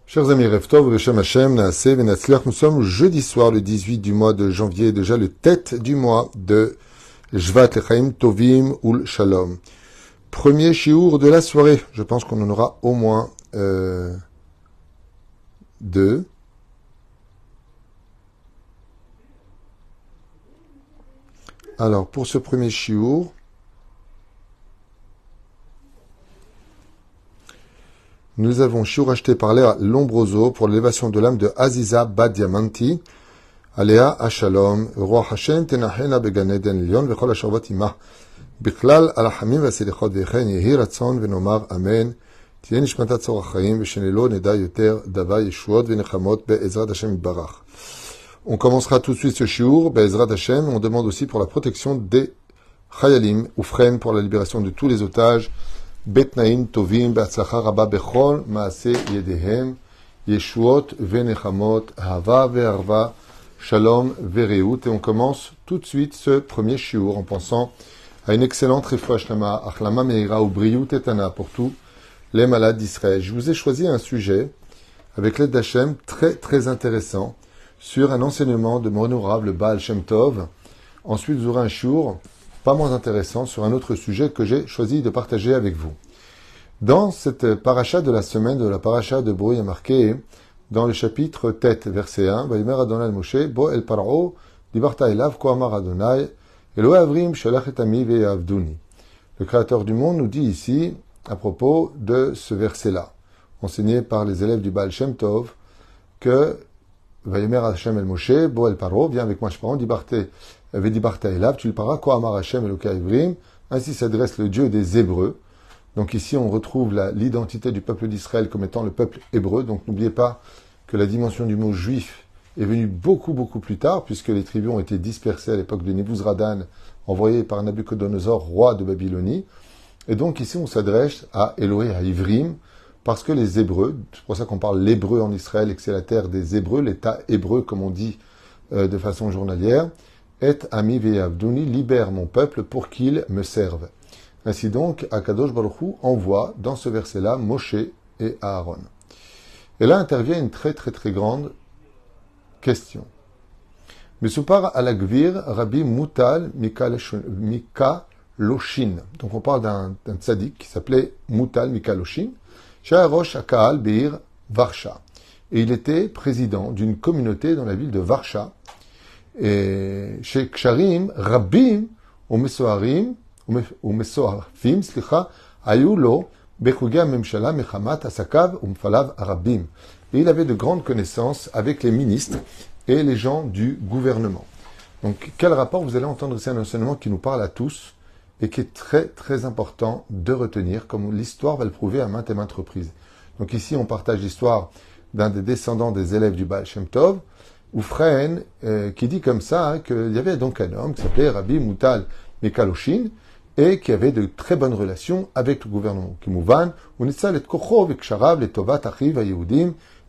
Chers amis, Rev Tov, Beshem Hashem, Naaseh, Venatzliach, nous sommes jeudi soir, le 18 du mois de janvier, déjà le tête du mois de Shvat Lechaim Tovim Ul Shalom. Premier shiur de la soirée. Je pense qu'on en aura au moins deux. Alors, pour ce premier shiur, nous avons shiur acheté par Léa Lombroso pour l'élévation de l'âme de Aziza Badiamanti. Aléa Ashalom, Roi Hashem, Tenahena Began Eden Lyon, Vechol Ashavot Imah, Bichlal Alachamim Vasilichot Vechen, Yehi Ratzon, Venomar Amen, Tien Nishmatat Zorach Chaim, Veshenelo Neda Yoter, Dava Yeshuot, Venechamot, Be'ezrat Hashem Barach. On commencera tout de suite ce shiur, Be'ezrat Hashem. On demande aussi pour la protection des Chayalim, Oufren, pour la libération de tous les otages, Betnaim Tovim, Be'atzlacha Rabba Bechol, Maaseh Yedehem, Yeshuot, Venechamot, Hava Ve'arva, Shalom Vereut, et on commence tout de suite ce premier shiur en pensant à une excellente refoua shlama, achlama meira ou briyut etana pour tous les malades d'Israël. Je vous ai choisi un sujet avec l'aide d'Hachem très très intéressant sur un enseignement de mon honorable Baal Shem Tov. Ensuite, vous aurez un shiur pas moins intéressant sur un autre sujet que j'ai choisi de partager avec vous. Dans cette paracha de la semaine de la paracha de Brouille, il y a marqué dans le chapitre tête, verset 1, Vayimer Adonai al Moshe, Bo el Paro, Dibarta elav, Ko amar Adonai, Eloi avrim, Shalach et ami ve'avduni. Le Créateur du monde nous dit ici, à propos de ce verset-là, enseigné par les élèves du Baal Shem Tov, que Vayimer Hashem el Moshe, Bo el Paro, viens avec moi, je prends, Dibarta elav, tu le paras, Ko amar Hashem Elokai avrim, ainsi s'adresse le Dieu des Hébreux. Donc ici, on retrouve l'identité du peuple d'Israël comme étant le peuple hébreu. Donc n'oubliez pas que la dimension du mot juif est venue beaucoup, beaucoup plus tard, puisque les tribus ont été dispersées à l'époque de Nebuzradan, envoyé par Nabuchodonosor, roi de Babylonie. Et donc ici, on s'adresse à Elohé, à Ivrim, parce que les Hébreux, c'est pour ça qu'on parle l'hébreu en Israël et que c'est la terre des Hébreux, l'État hébreu, comme on dit de façon journalière, et ami ve'avduni, libère mon peuple pour qu'il me serve. Ainsi donc, Akadosh Baruch Hu envoie dans ce verset-là Moshe et Aaron. Et là intervient une très très très grande question. Mesupar alagvir Rabbi Mutal Mikaloshin. Donc on parle d'un tzaddik qui s'appelait Mutal Mikaloshin, Sha'arosh Akaal Beir Varsha. Et il était président d'une communauté dans la ville de Varsha. Et chez Ksharim, Rabbim ou Mesoharim, ומסועפים, היו לו בחוגי הממשלה מחמת עסקיו ומפעליו הרבים. Et il avait de grandes connaissances avec les ministres et les gens du gouvernement. Donc, quel rapport? Vous allez entendre, c'est un enseignement qui nous parle à tous et qui est très, très important de retenir, comme l'histoire va le prouver à maintes et maintes reprises. Donc ici, on partage l'histoire d'un des descendants des élèves du Baal Shem Tov, Oufren, qui dit comme ça qu'il y avait donc un homme qui s'appelait Rabbi Mutal Mikaloshin, et qui avait de très bonnes relations avec le gouvernement.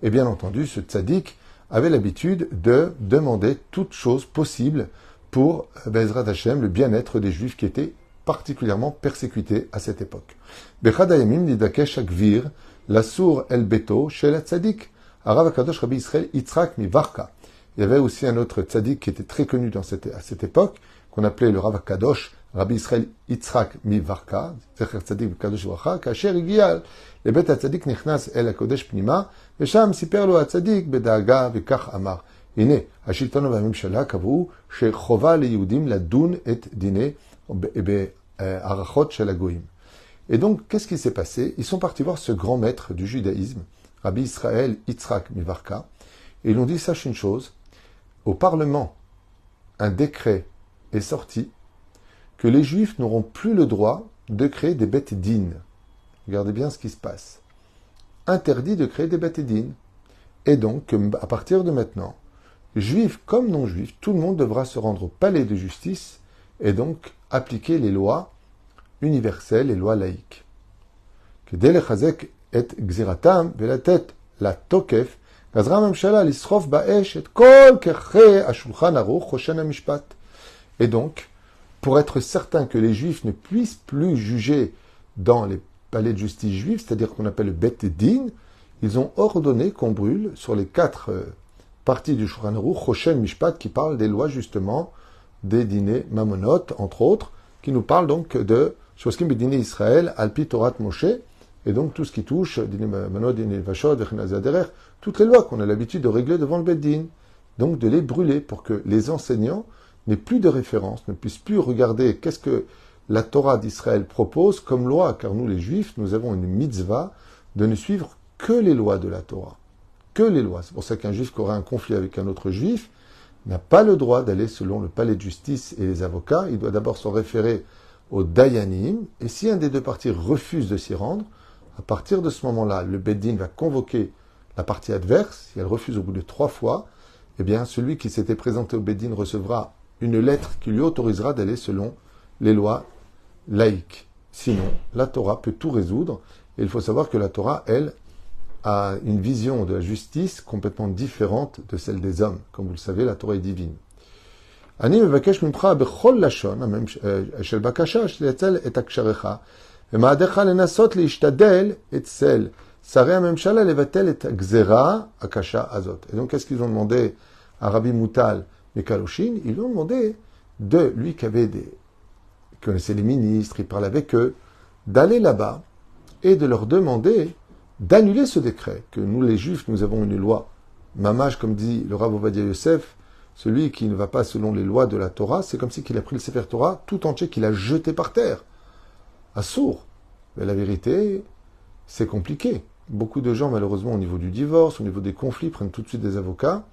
Et bien entendu, ce tzaddik avait l'habitude de demander toutes choses possibles pour Be'ezrat Hashem, le bien-être des Juifs qui étaient particulièrement persécutés à cette époque. Bechad hayamim nidakesh agvir lasur el beto shel tzaddik Harav Akadosh Rabbi Israël Yitzhak Mivarka. Il y avait aussi un autre tzaddik qui était très connu à cette époque, qu'on appelait le Rav Akadosh Rabbi Israël Yitzhak Mivarka, Zecher Tzadik Kadosh Bracha, Kasher Igial, le Bet HaTzadik Nichnas El HaKodesh Pnima, ושם סיפר לו הצדיק בדאגה וכך אמר, הנה, השלטון והממשלה קבעו שחובה ליהודים לדון את דיני בהערכות של הגויים. Et donc, qu'est-ce qui s'est passé? Ils sont partis voir ce grand maître du judaïsme, Rabbi Israël Yitzhak Mivarka, et ils lui ont dit, sache une chose, au Parlement, un décret est sorti que les Juifs n'auront plus le droit de créer des bêtes dignes. Regardez bien ce qui se passe. Interdit de créer des bêtes dignes. Et donc, à partir de maintenant, Juifs comme non-Juifs, tout le monde devra se rendre au palais de justice et donc appliquer les lois universelles, les lois laïques. כדי לחזק את גזירתם ולתת לתוקף, גזרה הממשלה לשרוף באש את כל כרכי השולחן ערוך חושן המשפט. Et donc, pour être certain que les Juifs ne puissent plus juger dans les palais de justice juifs, c'est-à-dire qu'on appelle le Bet Din, ils ont ordonné qu'on brûle sur les 4 parties du Shulchan Aruch, Choshen Mishpat, qui parlent des lois justement des dîners Mamonot, entre autres, qui nous parlent donc de Shoskim Bedine Israël, Alpi Torat Moshe, et donc tout ce qui touche dîner Mamonot, dîner Vashod, Vechinazadérer, toutes les lois qu'on a l'habitude de régler devant le Beddin, donc de les brûler pour que les enseignants n'aient plus de référence, ne puissent plus regarder qu'est-ce que la Torah d'Israël propose comme loi, car nous les Juifs, nous avons une mitzvah de ne suivre que les lois de la Torah. Que les lois. C'est pour ça qu'un Juif qui aurait un conflit avec un autre Juif n'a pas le droit d'aller selon le palais de justice et les avocats. Il doit d'abord se référer au Dayanim, et si un des deux parties refuse de s'y rendre, à partir de ce moment-là, le Beddin va convoquer la partie adverse. Si elle refuse au bout de 3 fois, eh bien, celui qui s'était présenté au Beddin recevra une lettre qui lui autorisera d'aller selon les lois laïques. Sinon, la Torah peut tout résoudre. Et il faut savoir que la Torah, elle, a une vision de la justice complètement différente de celle des hommes. Comme vous le savez, la Torah est divine. Ani mevakesh mimcha bechol lashon, même shel bakasha, shletel et aksharecha, ומעדיך לנסות להשתדל אצל שרי הממשלה לבטל את הגזרה הקשה הזאת. Et donc, qu'est-ce qu'ils ont demandé à Rabbi Moutal Mekaloshin? Ils lui ont demandé de lui qui connaissait les ministres, il parlait avec eux, d'aller là-bas et de leur demander d'annuler ce décret, que nous les Juifs, nous avons une loi. Mamash, comme dit le Rav Ovadia Yosef, celui qui ne va pas selon les lois de la Torah, c'est comme si qu'il a pris le Sefer Torah tout entier, qu'il a jeté par terre. Assour. Mais la vérité, c'est compliqué. Beaucoup de gens, malheureusement, au niveau du divorce, au niveau des conflits, prennent tout de suite des avocats.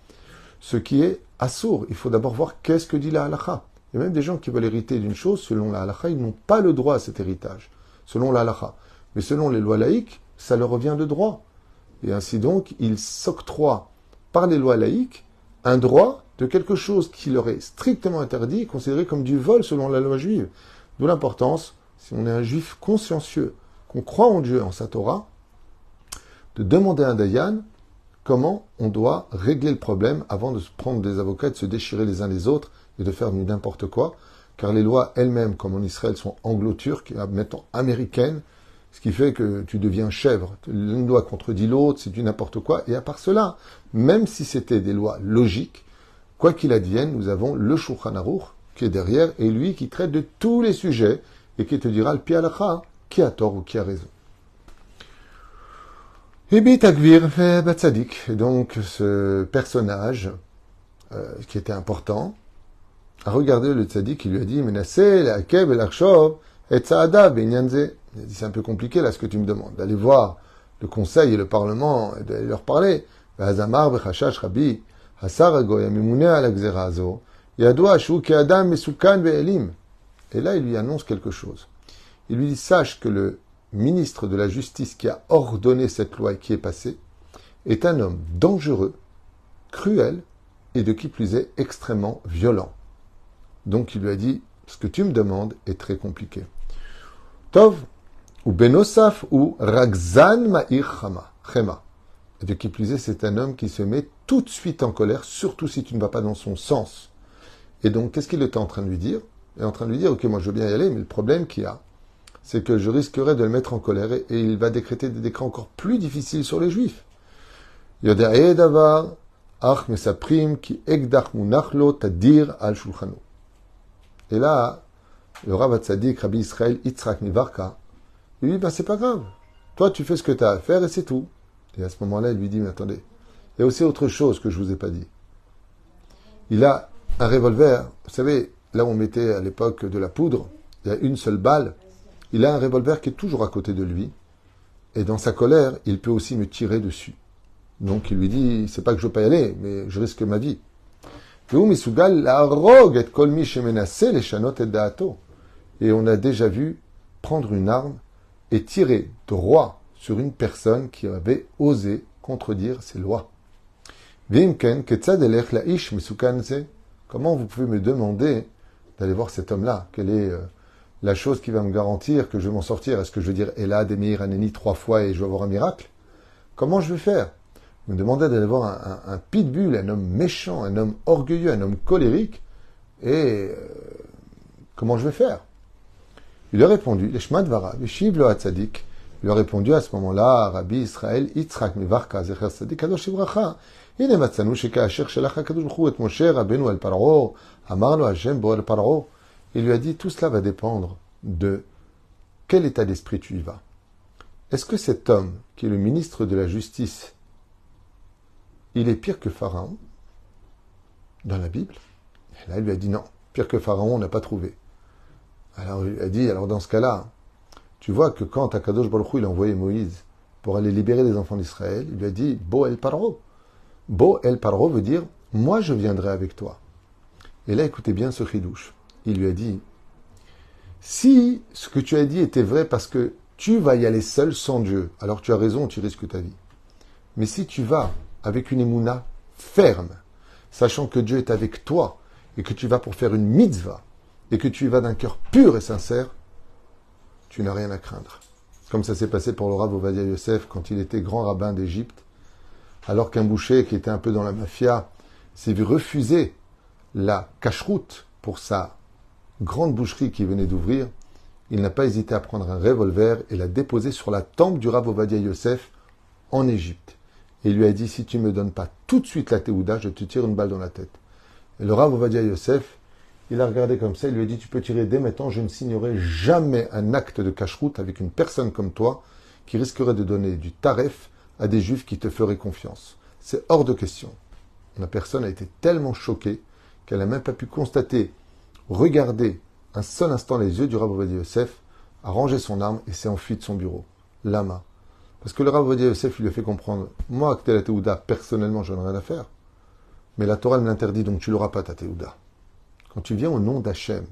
Ce qui est assour. Il faut d'abord voir qu'est-ce que dit la halakha. Il y a même des gens qui veulent hériter d'une chose, selon la halakha, ils n'ont pas le droit à cet héritage, selon la halakha. Mais selon les lois laïques, ça leur revient de droit. Et ainsi donc, ils s'octroient par les lois laïques un droit de quelque chose qui leur est strictement interdit, considéré comme du vol selon la loi juive. D'où l'importance, si on est un juif consciencieux, qu'on croit en Dieu, en sa Torah, de demander à un dayan comment on doit régler le problème avant de se prendre des avocats, de se déchirer les uns les autres et de faire du n'importe quoi, car les lois elles-mêmes, comme en Israël, sont anglo-turques, maintenant américaines, ce qui fait que tu deviens chèvre. L'une loi contredit l'autre, c'est du n'importe quoi. Et à part cela, même si c'était des lois logiques, quoi qu'il advienne, nous avons le Shulchan Aruch qui est derrière, et lui qui traite de tous les sujets, et qui te dira le pi halakha, qui a tort ou qui a raison. Ibit Agvir fait Batzadik. Et donc, ce personnage, qui était important, a regardé le tzaddik qui lui a dit, Menasseh, l'akeb, l'archov, et tzahada, benyanze. Il a dit, c'est un peu compliqué là ce que tu me demandes, d'aller voir le conseil et le parlement, et d'aller leur parler. Vazamar, bechashash, rabbi, hasar agoy, amimune al agzera azo, yadua shu ke adam mesukan ve'elim. Et là, il lui annonce quelque chose. Il lui dit, sache que le ministre de la Justice qui a ordonné cette loi et qui est passée est un homme dangereux, cruel et de qui plus est extrêmement violent. Donc il lui a dit, ce que tu me demandes est très compliqué. Tov, ou Benosaf, ou Ragzan Ma'ir Chema. Et de qui plus est, c'est un homme qui se met tout de suite en colère, surtout si tu ne vas pas dans son sens. Et donc, qu'est-ce qu'il était en train de lui dire? Il est en train de lui dire, ok, moi je veux bien y aller, mais le problème qu'il y a, c'est que je risquerais de le mettre en colère et il va décréter des décrets encore plus difficiles sur les Juifs. Yoda'e davar, ach mesaprim, ki egdach munachlo tadir al shulchano. Et là, le Rav Tzadik, Rabbi Israël Yitzhak Nivarka, il lui dit, ben c'est pas grave. Toi, tu fais ce que tu as à faire et c'est tout. Et à ce moment-là, il lui dit, mais attendez, il y a aussi autre chose que je vous ai pas dit. Il a un revolver, vous savez, là où on mettait à l'époque de la poudre, il y a une seule balle. Il a un revolver qui est toujours à côté de lui. Et dans sa colère, il peut aussi me tirer dessus. Donc il lui dit, c'est pas que je veux pas y aller, mais je risque ma vie. Et on a déjà vu prendre une arme et tirer droit sur une personne qui avait osé contredire ses lois. Comment vous pouvez me demander d'aller voir cet homme-là? Quelle est la chose qui va me garantir que je vais m'en sortir? Est-ce que je veux dire Elad, Emir, Aneni 3 fois et je vais avoir un miracle? Comment je vais faire? Vous me demandez d'aller voir un pitbull, un homme méchant, un homme orgueilleux, un homme colérique, et comment je vais faire? Il a répondu, Leshmat Vara, Veshiv lo Hatzadik, Il lui a répondu à ce moment-là, Rabbi Israël, Yitzhak Mivarka, Zecher Sadik, Kadosh Ibracha. הנה מצאנו שכאשר שלח הקדוש ברוך הוא את משה רבנו אל פרעה, אמר לו השם בוא אל פרעה. Il lui a dit, tout cela va dépendre de quel état d'esprit tu y vas. Est-ce que cet homme, qui est le ministre de la justice, il est pire que Pharaon dans la Bible? Et là, il lui a dit non, pire que Pharaon, on n'a pas trouvé. Alors il a dit, alors dans ce cas-là, tu vois que quand Akadosh Baruch Hu, il a envoyé Moïse pour aller libérer les enfants d'Israël, il lui a dit, Bo el Paro. Bo el Paro veut dire, moi je viendrai avec toi. Et là, écoutez bien ce chidouche. Il lui a dit, si ce que tu as dit était vrai parce que tu vas y aller seul sans Dieu, alors tu as raison, tu risques ta vie. Mais si tu vas avec une émouna ferme, sachant que Dieu est avec toi, et que tu vas pour faire une mitzvah, et que tu y vas d'un cœur pur et sincère, tu n'as rien à craindre. Comme ça s'est passé pour le Rav Ovadia Yosef quand il était grand rabbin d'Égypte, alors qu'un boucher qui était un peu dans la mafia s'est vu refuser la cacheroute pour sa grande boucherie qui venait d'ouvrir, il n'a pas hésité à prendre un revolver et l'a déposé sur la tempe du Rav Ovadia Yosef en Égypte. Et il lui a dit, si tu ne me donnes pas tout de suite la Théouda, je te tire une balle dans la tête. Et le Rav Ovadia Yosef, il a regardé comme ça, il lui a dit, tu peux tirer dès maintenant, je ne signerai jamais un acte de cacheroute avec une personne comme toi qui risquerait de donner du taref à des juifs qui te feraient confiance. C'est hors de question. La personne a été tellement choquée qu'elle n'a même pas pu constater, regarder un seul instant les yeux du Rav Ovadia Yosef, a rangé son arme et s'est enfui de son bureau. Lama. Parce que le Rav Ovadia Yosef lui a fait comprendre, moi, avec la Théouda, personnellement, je n'ai rien à faire. Mais la Torah me l'interdit, donc tu l'auras pas, ta Théouda. Quand tu viens au nom d'Hachem,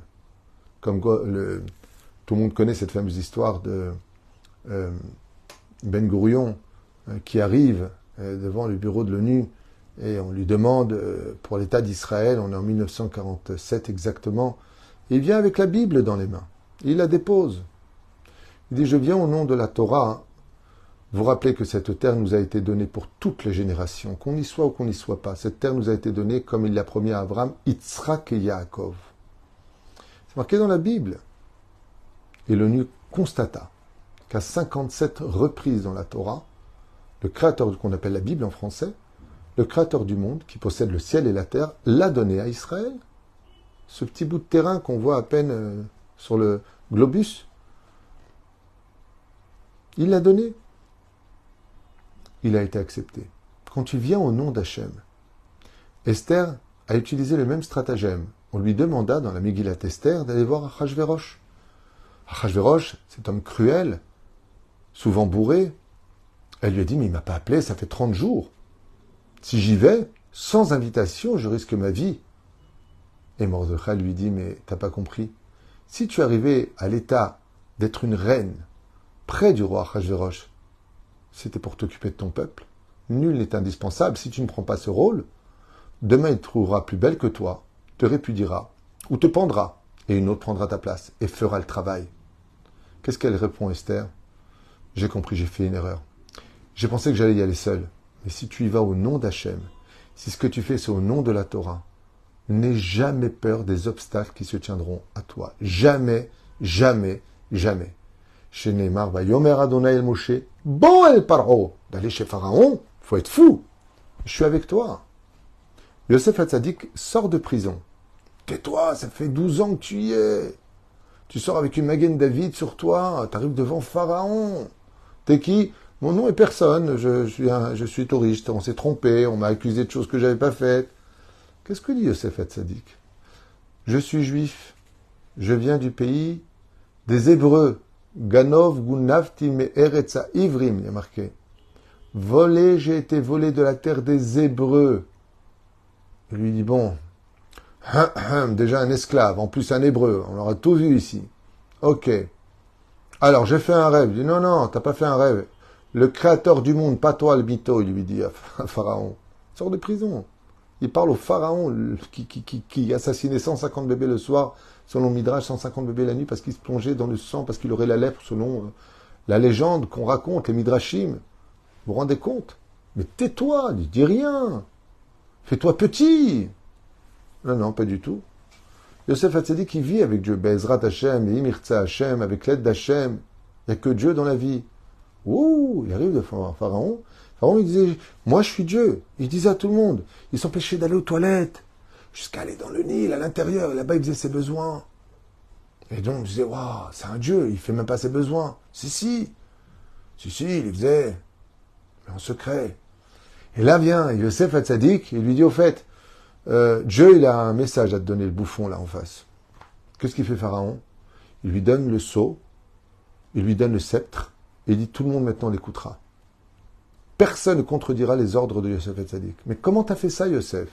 comme tout le monde connaît cette fameuse histoire de Ben Gourion qui arrive devant le bureau de l'ONU et on lui demande pour l'État d'Israël, on est en 1947 exactement, et il vient avec la Bible dans les mains. Il la dépose. Il dit, je viens au nom de la Torah. Vous rappelez que cette terre nous a été donnée pour toutes les générations, qu'on y soit ou qu'on n'y soit pas. Cette terre nous a été donnée, comme il l'a promis à Abraham, Yitzhak et Yaakov. C'est marqué dans la Bible. Et l'ONU constata qu'à 57 reprises dans la Torah, le créateur qu'on appelle la Bible en français, le créateur du monde, qui possède le ciel et la terre, l'a donné à Israël. Ce petit bout de terrain qu'on voit à peine sur le globus, il l'a donné. Il a été accepté. Quand tu viens au nom d'Hachem, Esther a utilisé le même stratagème. On lui demanda dans la Megillat Esther d'aller voir Achashverosh. Achashverosh, cet homme cruel, souvent bourré, elle lui a dit, mais il ne m'a pas appelé, ça fait 30 jours. Si j'y vais, sans invitation, je risque ma vie. Et Mordechai lui dit, mais t'as pas compris. Si tu arrivais à l'état d'être une reine près du roi Achashverosh, c'était pour t'occuper de ton peuple. Nul n'est indispensable. Si tu ne prends pas ce rôle, demain il te trouvera plus belle que toi, te répudiera, ou te pendra, et une autre prendra ta place, et fera le travail. Qu'est-ce qu'elle répond, Esther? J'ai compris, j'ai fait une erreur. J'ai pensé que j'allais y aller seul. Mais si tu y vas au nom d'Hachem, si ce que tu fais c'est au nom de la Torah, n'aie jamais peur des obstacles qui se tiendront à toi. Jamais, jamais, jamais. Chez Neymar, va Yomer Adonai el Moshe, bon el Paro, d'aller chez Pharaon, faut être fou. Je suis avec toi. Yosef Hatzadik sort de prison. Tais-toi, ça fait 12 ans que tu y es. Tu sors avec une Magen David sur toi, tu arrives devant Pharaon. T'es qui? Mon nom est personne, je suis touriste, on s'est trompé, on m'a accusé de choses que j'avais pas faites. Qu'est-ce que dit Yosef Hatzadik? Je suis juif, je viens du pays des Hébreux. Ganov gunavti me eretza ivrim, il y a marqué. Volé, j'ai été volé de la terre des Hébreux. Il lui dit, bon, déjà un esclave, en plus un Hébreu, on l'aura tout vu ici. Ok. Alors, j'ai fait un rêve. Il dit, non, t'as pas fait un rêve. Le créateur du monde, pas toi, le mytho, il lui dit à Pharaon. Il sort de prison. Il parle au Pharaon qui assassinait 150 bébés le soir, selon Midrash, 150 bébés la nuit, parce qu'il se plongeait dans le sang, parce qu'il aurait la lèpre, selon la légende qu'on raconte, les Midrashim. Vous vous rendez compte? Mais tais-toi, dis rien. Fais-toi petit. Non, pas du tout. Yosef Hatzadik qui vit avec Dieu, Be'ezrat Hashem, Imirtza Hashem, avec l'aide d'Hachem. Il n'y a que Dieu dans la vie. Ouh, il arrive devant Pharaon. Pharaon, il disait, moi je suis Dieu. Il disait à tout le monde, il s'empêchait d'aller aux toilettes, jusqu'à aller dans le Nil, à l'intérieur, et là-bas il faisait ses besoins. Et donc, je disais, waouh, c'est un Dieu, il fait même pas ses besoins. Si, il les faisait, mais en secret. Et là vient Yosef Hatzadik, il lui dit, au fait, Dieu, il a un message à te donner, le bouffon, là, en face. Qu'est-ce qu'il fait Pharaon? Il lui donne le sceau, il lui donne le sceptre, et il dit, tout le monde maintenant l'écoutera. Personne ne contredira les ordres de Yosef Hatzadik. Mais comment t'as fait ça, Yosef?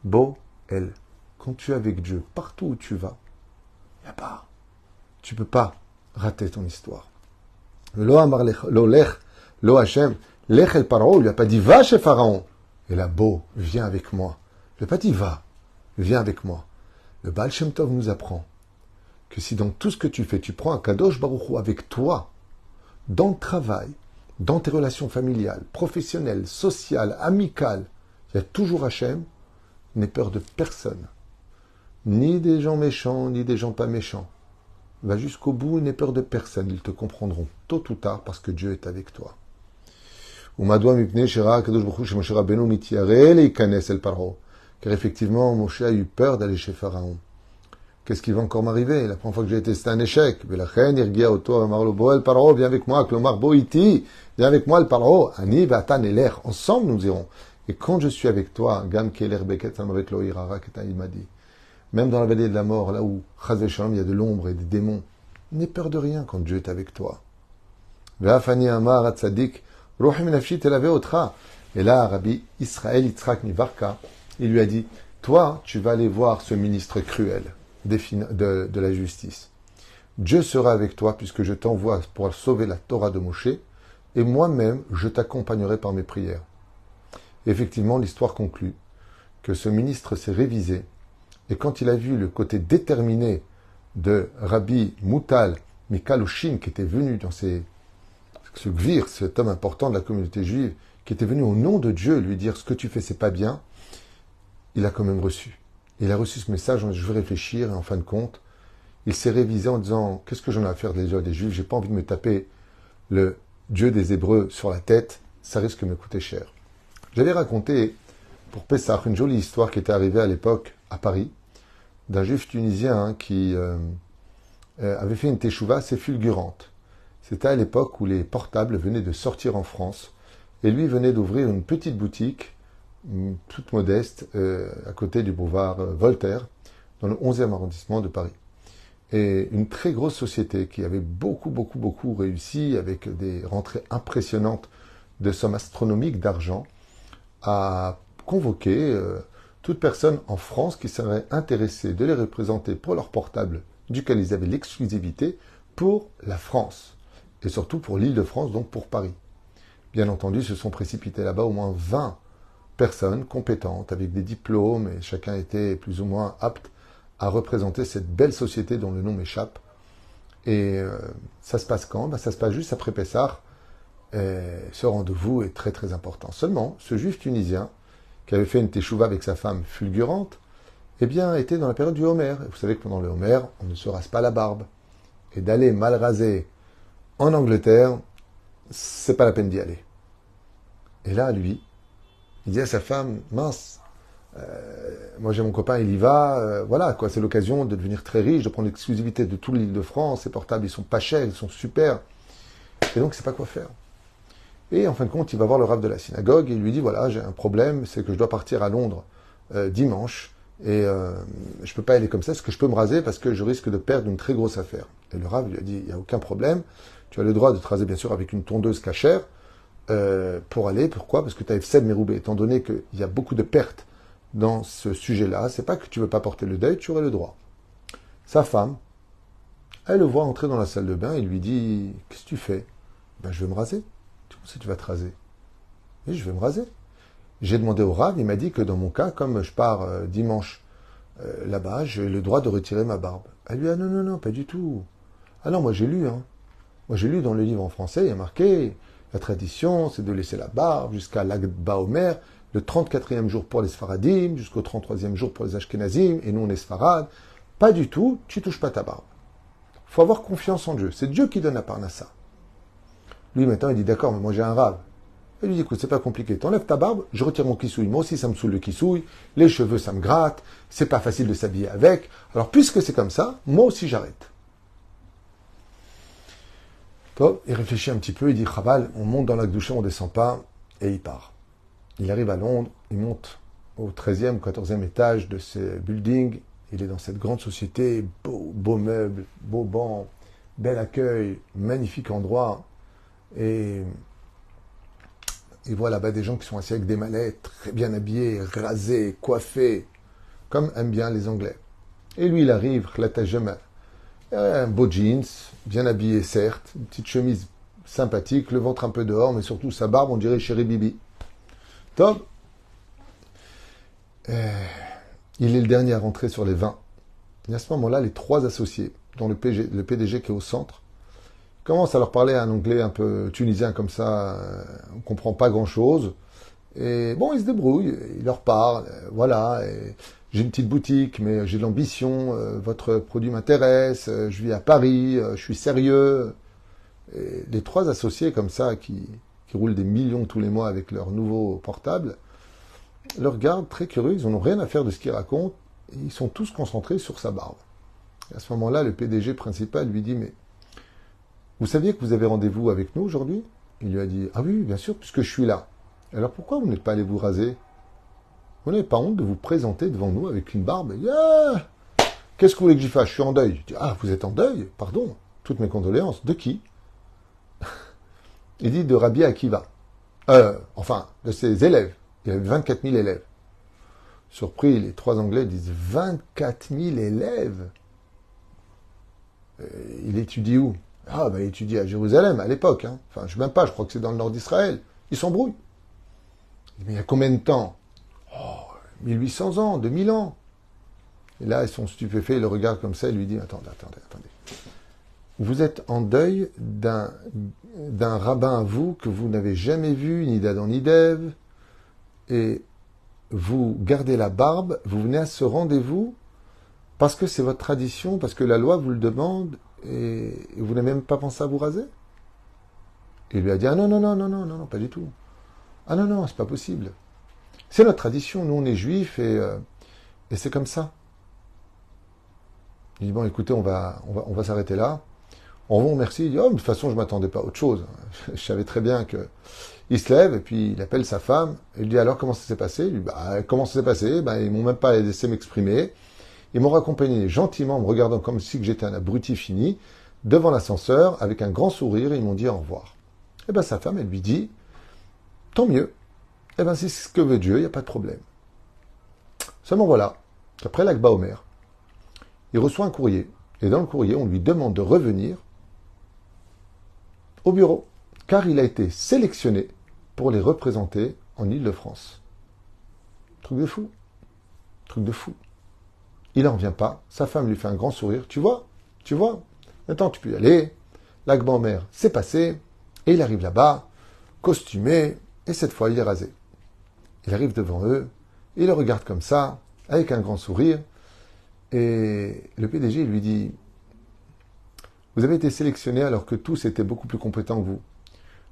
Bo, elle, quand tu es avec Dieu, partout où tu vas, il n'y a pas. Tu ne peux pas rater ton histoire. Lo amar lo lech, lo Hashem, lech el Paro, il lui a pas dit, va chez Pharaon. Et là, Bo, viens avec moi. Il lui a pas dit, va, viens avec moi. Le Baal Shem Tov nous apprend que si dans tout ce que tu fais, tu prends un Kadosh Baruch Hu avec toi, dans le travail, dans tes relations familiales, professionnelles, sociales, amicales, il y a toujours Hachem, n'aie peur de personne. Ni des gens méchants, ni des gens pas méchants. Va jusqu'au bout, n'aie peur de personne. Ils te comprendront tôt ou tard parce que Dieu est avec toi. Car effectivement, Moshe a eu peur d'aller chez Pharaon. Qu'est-ce qui va encore m'arriver? La première fois que j'ai été, c'était un échec. Viens avec moi, viens avec moi, le Paro. Ani, Vatan et l'air. Ensemble, nous irons. Et quand je suis avec toi, Gam Keler Beket, avec Loïrara, il m'a dit, même dans la vallée de la mort, là où, Chazé Shalom, il y a de l'ombre et des démons, n'aie peur de rien quand Dieu est avec toi. Ve'afani Amar Atzadik, Ruhi Minafshi Telave Otra. Et là, Rabbi Israël Yitzhak Mivarka, il lui a dit, toi, tu vas aller voir ce ministre cruel de la justice. Dieu sera avec toi puisque je t'envoie pour sauver la Torah de Moshe, et moi-même, je t'accompagnerai par mes prières. Et effectivement, l'histoire conclut que ce ministre s'est révisé, et quand il a vu le côté déterminé de Rabbi Moutal Mikalushin, qui était venu dans ce gvir, cet homme important de la communauté juive, qui était venu au nom de Dieu lui dire « ce que tu fais, c'est pas bien », il a quand même reçu. Il a reçu ce message, je vais réfléchir, et en fin de compte, il s'est révisé en disant « qu'est-ce que j'en ai à faire des Juifs? J'ai pas envie de me taper le Dieu des Hébreux sur la tête, ça risque de me coûter cher. » J'avais raconté pour Pessah une jolie histoire qui était arrivée à l'époque à Paris, d'un juif tunisien qui avait fait une teshuva assez fulgurante. C'était à l'époque où les portables venaient de sortir en France, et lui venait d'ouvrir une petite boutique, toute modeste, à côté du boulevard Voltaire, dans le 11e arrondissement de Paris. Et une très grosse société qui avait beaucoup réussi, avec des rentrées impressionnantes de sommes astronomiques d'argent, a convoqué toute personne en France qui serait intéressée de les représenter pour leur portable, duquel ils avaient l'exclusivité, pour la France. Et surtout pour l'Île-de-France, donc pour Paris. Bien entendu, se sont précipités là-bas au moins 20 personnes compétentes, avec des diplômes, et chacun était plus ou moins apte à représenter cette belle société dont le nom m'échappe. Et ça se passe quand? Ça se passe juste après Pessah. Ce rendez-vous est très très important. Seulement, ce juif tunisien, qui avait fait une teshuva avec sa femme fulgurante, eh bien, était dans la période du Homer. Et vous savez que pendant le Homer, on ne se rase pas la barbe. Et d'aller mal rasé en Angleterre, c'est pas la peine d'y aller. Et là, lui, il dit à sa femme, mince, moi j'ai mon copain, il y va, voilà, quoi, c'est l'occasion de devenir très riche, de prendre l'exclusivité de toute l'Île-de-France, ces portables, ils sont pas chers, ils sont super. Et donc, il sait pas quoi faire. Et en fin de compte, il va voir le rabbin de la synagogue, et il lui dit, voilà, j'ai un problème, c'est que je dois partir à Londres dimanche, et je peux pas aller comme ça, est-ce que je peux me raser parce que je risque de perdre une très grosse affaire? Et le rabbin lui a dit, il n'y a aucun problème, tu as le droit de te raser bien sûr avec une tondeuse cachère, pour aller, pourquoi? Parce que tu as F7 Méroubé, étant donné qu'il y a beaucoup de pertes dans ce sujet-là, c'est pas que tu veux pas porter le deuil, tu aurais le droit. Sa femme, elle le voit entrer dans la salle de bain et lui dit, qu'est-ce que tu fais? Ben, je vais me raser. Tu sais, tu vas te raser. Oui, je vais me raser. J'ai demandé au Rav, il m'a dit que dans mon cas, comme je pars dimanche là-bas, j'ai le droit de retirer ma barbe. Elle lui a dit, non, pas du tout. Ah non, moi j'ai lu, Moi j'ai lu dans le livre en français, il y a marqué, la tradition, c'est de laisser la barbe jusqu'à l'Agba Omer, le 34e jour pour les Sfaradim, jusqu'au 33e jour pour les Ashkenazim, et nous on est Sfarad. Pas du tout, tu touches pas ta barbe. Il faut avoir confiance en Dieu. C'est Dieu qui donne la parnassa. Lui, maintenant, il dit, d'accord, mais moi j'ai un rave. Il lui dit, écoute, c'est pas compliqué. T'enlèves ta barbe, je retire mon kissouille. Moi aussi, ça me saoule le kissouille. Les cheveux, ça me gratte. C'est pas facile de s'habiller avec. Alors, puisque c'est comme ça, moi aussi, j'arrête. Top, il réfléchit un petit peu, il dit, Chaval, on monte dans la douche, on descend pas, et il part. Il arrive à Londres, il monte au 13e, 14e étage de ce building. Il est dans cette grande société, beau meubles, beau banc, bel accueil, magnifique endroit. Et il voit là-bas des gens qui sont assis avec des mallettes, très bien habillés, rasés, coiffés, comme aiment bien les Anglais. Et lui, il arrive, un beau jeans, bien habillé certes, une petite chemise sympathique, le ventre un peu dehors, mais surtout sa barbe, on dirait Chéri Bibi. Top. Il est le dernier à rentrer sur les 20. Et à ce moment-là, les 3 associés, dont le PDG qui est au centre, commencent à leur parler un anglais un peu tunisien comme ça, on ne comprend pas grand-chose. Et bon, ils se débrouillent, ils leur parlent, voilà, j'ai une petite boutique, mais j'ai de l'ambition, votre produit m'intéresse, je vis à Paris, je suis sérieux. Et les 3 associés comme ça, qui roulent des millions tous les mois avec leur nouveau portable, le regardent très curieux, ils n'ont rien à faire de ce qu'il raconte, et ils sont tous concentrés sur sa barbe. Et à ce moment-là, le PDG principal lui dit, mais vous saviez que vous avez rendez-vous avec nous aujourd'hui? Il lui a dit, ah oui, bien sûr, puisque je suis là. Alors pourquoi vous n'êtes pas allé vous raser? Vous n'avez pas honte de vous présenter devant nous avec une barbe? Il dit, ah, qu'est-ce que vous voulez que j'y fasse? Je suis en deuil. Je dis, ah, vous êtes en deuil? Pardon, toutes mes condoléances. De qui? Il dit, de Rabbi Akiva. Enfin, de ses élèves. Il y avait 24 000 élèves. Surpris, les 3 Anglais disent 24 000 élèves. Il étudie où? Ah, ben il étudie à Jérusalem à l'époque. Hein. Enfin, je ne sais même pas, je crois que c'est dans le nord d'Israël. Ils s'embrouillent. Mais il y a combien de temps? Oh, 1800 ans, 2000 ans. Et là, ils sont stupéfaits, ils le regardent comme ça, et lui disent, attendez. Vous êtes en deuil d'un rabbin à vous que vous n'avez jamais vu, ni d'Adam ni d'Ève, et vous gardez la barbe, vous venez à ce rendez-vous parce que c'est votre tradition, parce que la loi vous le demande, et vous n'avez même pas pensé à vous raser? Il lui a dit, ah non, pas du tout. Ah non, c'est pas possible. C'est notre tradition, nous on est juifs, et c'est comme ça. Il dit, bon écoutez, on va s'arrêter là. On vous remercie. Il dit, oh, mais de toute façon, je ne m'attendais pas à autre chose. Je savais très bien que... Il se lève et puis il appelle sa femme. Et il dit, alors, comment ça s'est passé? Il dit, comment ça s'est passé? Ils m'ont même pas laissé m'exprimer. Ils m'ont raccompagné gentiment, en me regardant comme si j'étais un abruti fini, devant l'ascenseur, avec un grand sourire, et ils m'ont dit au revoir. Et sa femme, elle lui dit, tant mieux. C'est ce que veut Dieu, il n'y a pas de problème. Seulement voilà, qu'après l'Akba Omer, il reçoit un courrier. Et dans le courrier, on lui demande de revenir au bureau, car il a été sélectionné pour les représenter en Île-de-France. Truc de fou. Il n'en revient pas, sa femme lui fait un grand sourire. Tu vois, maintenant tu peux y aller. L'Akba Omer, c'est passé, et il arrive là-bas, costumé, et cette fois il est rasé. Il arrive devant eux, il le regarde comme ça, avec un grand sourire, et le PDG lui dit, vous avez été sélectionné alors que tous étaient beaucoup plus compétents que vous.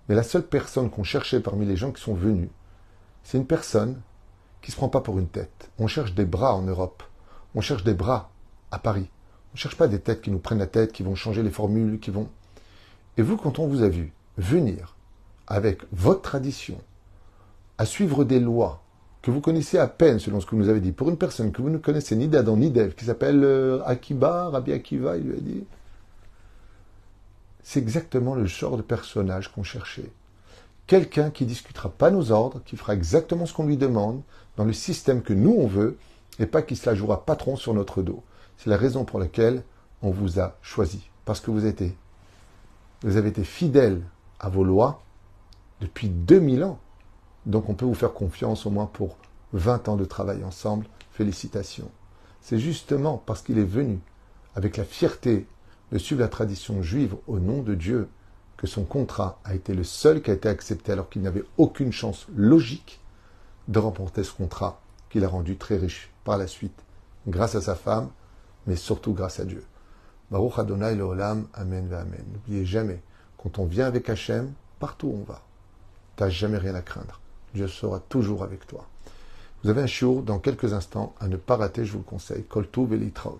Mais la seule personne qu'on cherchait parmi les gens qui sont venus, c'est une personne qui ne se prend pas pour une tête. On cherche des bras en Europe. On cherche des bras à Paris. On ne cherche pas des têtes qui nous prennent la tête, qui vont changer les formules, qui vont... Et vous, quand on vous a vu venir avec votre tradition, à suivre des lois que vous connaissez à peine, selon ce que vous nous avez dit, pour une personne que vous ne connaissez ni d'Adam ni d'Ève, qui s'appelle Rabbi Akiva, il lui a dit... C'est exactement le genre de personnage qu'on cherchait. Quelqu'un qui ne discutera pas nos ordres, qui fera exactement ce qu'on lui demande, dans le système que nous on veut, et pas qui se la jouera patron sur notre dos. C'est la raison pour laquelle on vous a choisi. Parce que vous avez été fidèles à vos lois depuis 2000 ans. Donc on peut vous faire confiance au moins pour 20 ans de travail ensemble. Félicitations. C'est justement parce qu'il est venu avec la fierté de suivre la tradition juive au nom de Dieu que son contrat a été le seul qui a été accepté alors qu'il n'avait aucune chance logique de remporter ce contrat qu'il a rendu très riche par la suite, grâce à sa femme, mais surtout grâce à Dieu. Baruch Adonai Leolam, Amen ve Amen. N'oubliez jamais, quand on vient avec Hachem, partout où on va. Tu n'as jamais rien à craindre. Dieu sera toujours avec toi. Vous avez un shiur dans quelques instants à ne pas rater, je vous le conseille. Kol Tuv et Litraot.